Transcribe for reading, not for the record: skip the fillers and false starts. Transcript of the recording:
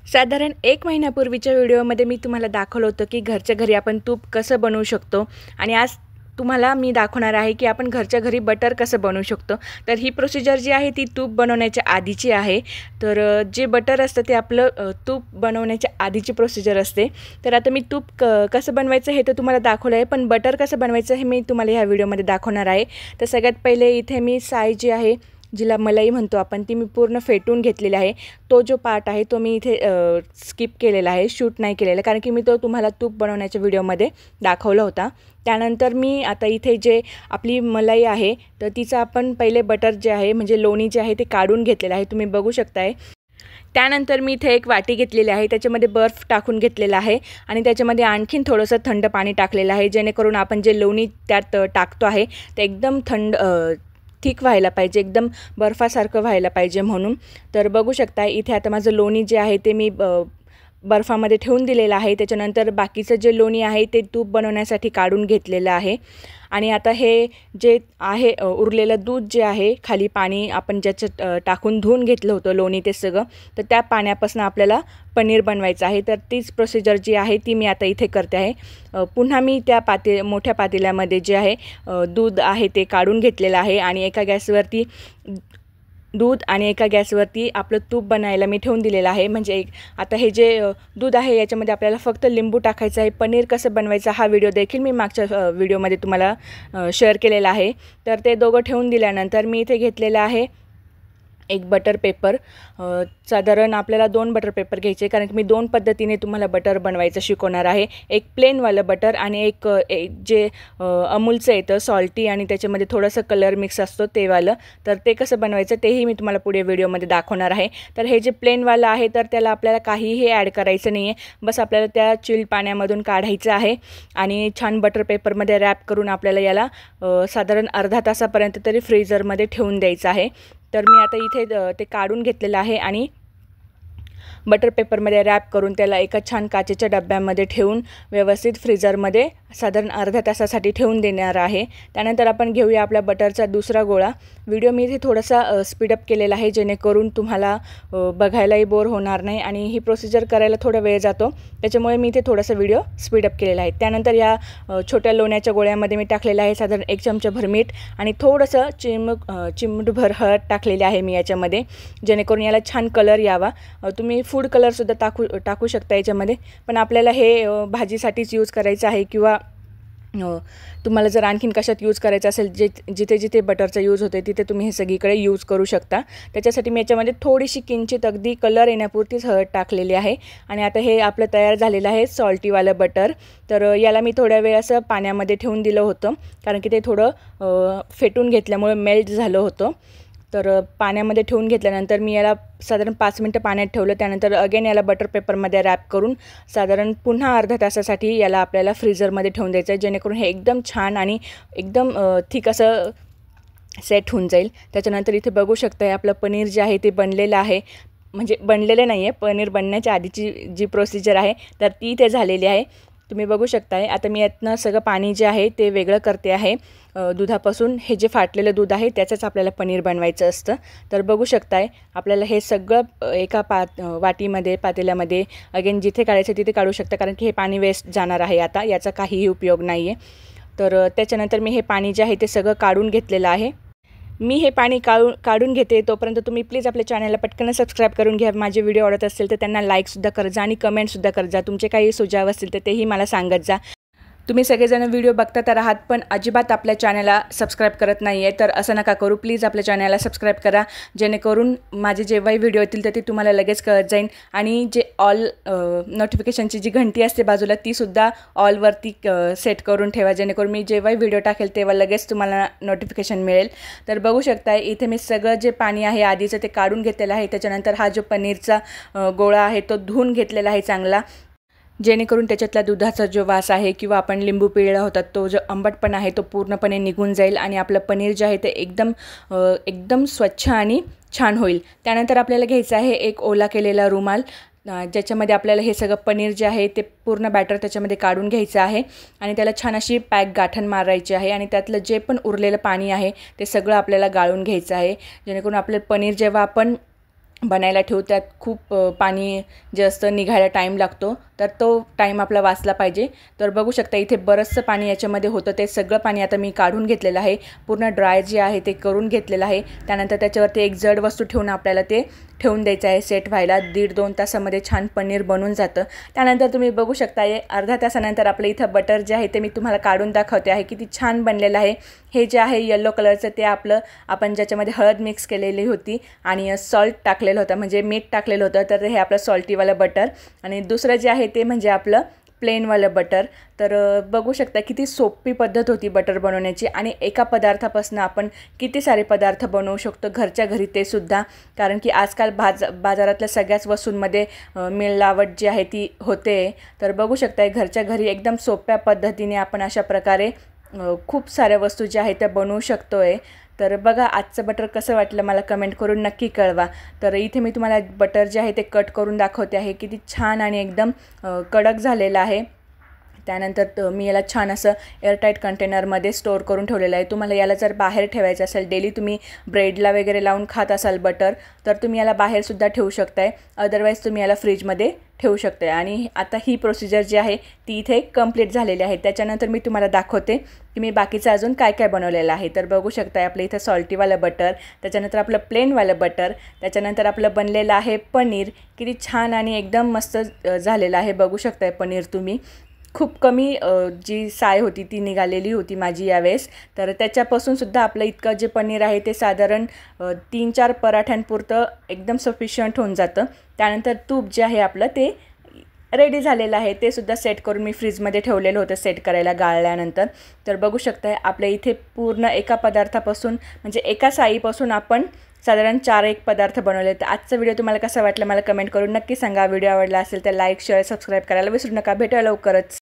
साधारण 1 महिन्यापूर्वीच्या व्हिडिओमध्ये मी तुम्हाला दाखवलं होतं की घरच्या घरी आपण तूप कसं बनवू शकतो आणि आज तुम्हाला मी दाखवणार आहे की आपण घरच्या घरी बटर कसं बनवू शकतो। तर ही प्रोसिजर जी आहे ती तूप बनवण्याच्या आधीची आहे। तर जे बटर असतं ते आपलं तूप बनवण्याच्या आधीची प्रोसिजर असते। तर आता मी तूप कसं बनवायचं हे तर तुम्हाला दाखवलं आहे, पण बटर कसं बनवायचं हे मी तुम्हाला ह्या व्हिडिओमध्ये दाखवणार आहे। तर सगळ्यात पहिले इथे मी साय जी आहे, जिला मलाई म्हणतो आपण, ती मी पूर्ण फेटून घेतलेली आहे। तो जो पार्ट आहे तो मी इथे स्किप केलेला आहे, शूट नाही केलेला, कारण की मी तो तुम्हाला तूप बनवण्याच्या व्हिडिओमध्ये दाखवला होता। त्यानंतर मी आता इथे जे आपली मलाई आहे तर तिचं आपण पहिले बटर जे आहे म्हणजे लोणी जे आहे ते काढून घेतलेलं आहे, तुम्ही बघू शकताय। त्यानंतर मी इथे एक वाटी घेतलेली आहे, त्याच्यामध्ये बर्फ टाकून घेतलेला आहे आणि त्याच्यामध्ये आणखीन थोडंसं थंड पाणी टाकलेलं आहे, जेणेकरून आपण जे लोणी त्यात टाकतो आहे ते एकदम थंड थिक व्हायला पाहिजे, एकदम बर्फासारखं व्हायला पाहिजे म्हणून। तर बघू शकता इथे आता माझं लोणी जे आहे ते मी बर्फामध्ये ठेवून दिलेलं आहे। त्याच्यानंतर बाकीचं जे लोणी आहे ते तूप बनवण्यासाठी काढून घेतलेलं आहे आणि आता हे जे आहे उरलेलं दूध जे आहे, खाली पाणी आपण ज्याच्यात टाकून धुवून घेतलं होतं लोणी ते सगळं, तर त्या पाण्यापासून आपल्याला पनीर बनवायचं आहे। तर तीच प्रोसिजर जी आहे ती मी आता इथे करते आहे। पुन्हा मी त्या मोठ्या पातेल्यामध्ये जे आहे दूध आहे ते काढून घेतलेलं आहे आणि एका गॅसवरती दूध आणि एका गॅसवरती आपलं तूप बनायला मी ठेवून दिलेलं आहे। म्हणजे आता हे जे दूध आहे याच्यामध्ये आपल्याला फक्त लिंबू टाकायचं आहे। पनीर कसं बनवायचं हा व्हिडिओ देखील मी मागच्या व्हिडिओमध्ये तुम्हाला शेअर केलेला आहे। तर ते दोघं ठेवून दिल्यानंतर मी इथे घेतलेलं आहे एक बटर पेपर। साधारण आपल्याला 2 बटर पेपर घ्यायचे, कारण की मी 2 पद्धतीने तुम्हाला बटर बनवायचं शिकवणार आहे। एक प्लेनवालं बटर आणि एक जे अमूलचं येतं सॉल्टी आणि त्याच्यामध्ये थोडंसं कलर मिक्स असतो ते वालं। तर ते कसं बनवायचं तेही मी तुम्हाला पुढे व्हिडिओमध्ये दाखवणार आहे। तर हे जे प्लेनवालं आहे तर त्याला आपल्याला काहीही ॲड करायचं नाही आहे, बस आपल्याला त्या चिल पाण्यामधून काढायचं आहे आणि छान बटर पेपरमध्ये रॅप करून आपल्याला याला साधारण अर्धा तासापर्यंत तरी फ्रीझरमध्ये ठेवून द्यायचं आहे। तर मी आता इथे ते काढून घेतलेलं आहे आणि बटर पेपरमध्ये रॅप करून त्याला एका छान काचेच्या डब्यामध्ये ठेवून व्यवस्थित फ्रीझरमध्ये साधारण अर्ध्या तासासाठी ठेवून देणार आहे। त्यानंतर आपण घेऊया आपला बटरचा दुसरा गोळा। व्हिडिओ मी इथे थोडासा स्पीडअप केलेला आहे, जेणेकरून तुम्हाला बघायलाही बोर होणार नाही आणि ही प्रोसिजर करायला थोडा वेळ जातो, त्याच्यामुळे मी इथे थोडासा व्हिडिओ स्पीडअप केलेला आहे। त्यानंतर या छोट्या लोण्याच्या गोळ्यामध्ये मी टाकलेलं आहे साधारण 1 चमचाभर मीठ आणि थोडंसं चिमूटभर हळद टाकलेली आहे मी याच्यामध्ये, जेणेकरून याला छान कलर यावा। तुम्ही फूड कलरसुद्धा टाकू शकता याच्यामध्ये, पण आपल्याला हे भाजीसाठीच यूज करायचं आहे किंवा तुम्हाला जर आणखीन कशात यूज करायचं असेल, जिथे जिथे बटरचा यूज होते तिथे तुम्ही हे सगळीकडे यूज करू शकता। त्याच्यासाठी मी याच्यामध्ये थोडीशी किंचित अगदी कलर येण्यापुरतीच हळद टाकलेली आहे आणि आता हे आपलं तयार झालेलं आहे सॉल्टीवालं बटर। तर याला मी थोड्या वेळ असं पाण्यामध्ये ठेवून दिलं होतं, कारण की ते थोडं फेटून घेतल्यामुळे मेल्ट झालं होतं। तर पाण्यामध्ये ठेवून घेतल्यानंतर मी याला साधारण 5 मिनटं पाण्यात ठेवलं। त्यानंतर अगेन याला बटर पेपरमध्ये रॅप करून साधारण पुन्हा अर्ध्या तासासाठी याला आपल्याला फ्रीझरमध्ये ठेवून द्यायचं आहे, जेणेकरून हे एकदम छान आणि एकदम थिक असं सेट होऊन जाईल। त्याच्यानंतर इथे बघू शकता आपलं पनीर जे आहे ते बनलेलं आहे, म्हणजे बनलेलं नाही आहे, पनीर बनण्याच्या आधीची जी प्रोसिजर आहे तर ती इथे झालेली आहे, तुम्ही बघू शकताय। आता मी यातनं सगळं पाणी जे आहे ते वेगळं करते आहे दुधापासून। हे जे फाटलेलं दूध आहे त्याचंच आपल्याला पनीर बनवायचं असतं। तर बघू शकताय आपल्याला हे सगळं एका वाटीमध्ये पातेल्यामध्ये अगेन जिथे काढायचं तिथे काढू शकता, कारण की हे पाणी वेस्ट जाणार आहे, आता याचा काहीही उपयोग नाही आहे। तर त्याच्यानंतर मी हे पाणी जे आहे ते सगळं काढून घेतलेलं आहे। मी हे पाणी काढून घेते, तोपर्यंत तुम्ही प्लीज आपल्या चॅनलला पटकन सबस्क्राईब करून घ्या। माझे व्हिडिओ आवडत असतील तर त्यांना लाईकसुद्धा करत जा आणि कमेंटसुद्धा करत जा। तुमचे काही सुझाव असतील तर तेही मला सांगत जा। तुम्ही सगळेजण व्हिडिओ बघता तर आहात, पण अजिबात आपल्या चॅनलला सबस्क्राईब करत नाही आहे, तर असं नका करू। प्लीज आपल्या चॅनलला सबस्क्राईब करा, जेणेकरून माझे जेव्हाही व्हिडिओ येतील तर ते तुम्हाला लगेच कळत जाईल आणि जे ऑल नोटिफिकेशनची जी घंटी असते बाजूला तीसुद्धा ऑलवरती सेट करून ठेवा, जेणेकरून मी जेव्हाही व्हिडिओ टाकेल तेव्हा लगेच तुम्हाला नोटिफिकेशन मिळेल। तर बघू शकता इथे मी सगळं जे पाणी आहे आधीचं ते काढून घेतलेलं आहे। त्याच्यानंतर हा जो पनीरचा गोळा आहे तो धुवून घेतलेला आहे चांगला, जेणेकरून त्याच्यातला दुधाचा जो वास आहे किंवा आपण लिंबू पिळला होता तो जो आंबटपणा आहे तो पूर्णपणे निघून जाईल आणि आपलं पनीर जे आहे ते एकदम स्वच्छ आणि छान होईल। त्यानंतर आपल्याला घ्यायचं आहे एक ओला केलेला रुमाल, ज्याच्यामध्ये आपल्याला हे सगळं पनीर जे आहे ते पूर्ण बॅटर त्याच्यामध्ये काढून घ्यायचं आहे आणि त्याला छान अशी पॅक गाठण मारायची आहे आणि त्यातलं जे पण उरलेलं पाणी आहे ते सगळं आपल्याला गाळून घ्यायचं आहे, जेणेकरून आपलं पनीर जेव्हा आपण बनायला ठेवू त्यात खूप पाणी जे असतं निघायला टाईम लागतो, तर तो टाईम आपला वाचला पाहिजे. तर बघू शकता इथे बरंचसं पाणी याच्यामध्ये होतं, ते सगळं पाणी आता मी काढून घेतलेलं आहे. पूर्ण ड्राय जे आहे ते करून घेतलेलं आहे. त्यानंतर त्याच्यावरती एक जड वस्तू ठेवून आपल्याला ते ठेवून द्यायचं आहे सेट व्हायला. 1.5-2 तासामध्ये छान पनीर बनून जातं. त्यानंतर तुम्ही बघू शकता अर्ध्या तासानंतर आपलं इथं बटर जे आहे ते मी तुम्हाला काढून दाखवते आहे. किती छान बनलेलं आहे. हे जे आहे येलो कलरचं ते आपण ज्याच्यामध्ये हळद मिक्स केलेली होती आणि सॉल्ट टाकलेलं होतं, म्हणजे मीठ टाकलेलं होतं, तर हे आपलं सॉल्टीवालं बटर. आणि दुसरं जे आहे ते म्हणजे आपलं प्लेनवालं बटर. तर बघू शकता किती सोपी पद्धत होती बटर बनवण्याची आणि एका पदार्थापासून आपण किती सारे पदार्थ बनवू शकतो घरच्या घरी, ते सुद्धा. कारण की आजकाल बाजारातल्या सगळ्याच वस्तूंमध्ये मिलावट जी आहे ती होते. तर बघू शकता घरच्या घरी एकदम सोप्या पद्धतीने आपण अशा प्रकारे खूप साऱ्या वस्तू ज्या आहेत त्या बनवू शकतो आहे. तर बघा आजचं बटर कसं वाटलं मला कमेंट करून नक्की कळवा. तर इथे मी तुम्हाला बटर जे आहे ते कट करून दाखवते आहे. किती छान आणि एकदम कडक झालेलं आहे. त्यानंतर मी याला छान असं एअरटाईट कंटेनरमध्ये स्टोअर करून ठेवलेलं आहे. तुम्हाला याला जर बाहेर ठेवायचं असेल, डेली तुम्ही ब्रेडला वगैरे लावून खात असाल बटर, तर तुम्ही याला बाहेरसुद्धा ठेवू शकताय. अदरवाईज तुम्ही याला फ्रीजमध्ये ठेवू शकताय. आणि आता ही प्रोसिजर जी आहे ती इथे कंप्लीट झालेली आहे. त्याच्यानंतर मी तुम्हाला दाखवते की मी बाकीचं अजून काय काय बनवलेलं आहे. तर बघू शकताय आपलं इथं सॉल्टीवालं बटर, त्याच्यानंतर आपलं प्लेनवालं बटर, त्याच्यानंतर आपलं बनलेलं आहे पनीर. किती छान आणि एकदम मस्त झालेलं आहे. बघू शकताय पनीर तुम्ही. खूप कमी जी साय होती ती निघालेली होती माझी यावेळेस. तर त्याच्यापासूनसुद्धा आपलं इतकं जे पनीर आहे ते साधारण 3-4 पराठ्यांपुरतं एकदम सफिशियंट होऊन जातं. त्यानंतर तूप जे आहे आपलं ते रेडी झालेलं आहे. ते सुद्धा सेट करून मी फ्रीजमध्ये ठेवलेलं होतं सेट करायला गाळल्यानंतर. तर बघू शकताय आपल्या इथे पूर्ण एका पदार्थापासून म्हणजे एका साईपासून आपण साधारण 4-1 पदार्थ बनवले. तर आजचा व्हिडिओ तुम्हाला कसा वाटला मला कमेंट करून नक्की सांगा. व्हिडिओ आवडला असेल तर लाईक, शेअर, सबस्क्राईब करायला विसरू नका. भेटूया लवकरच.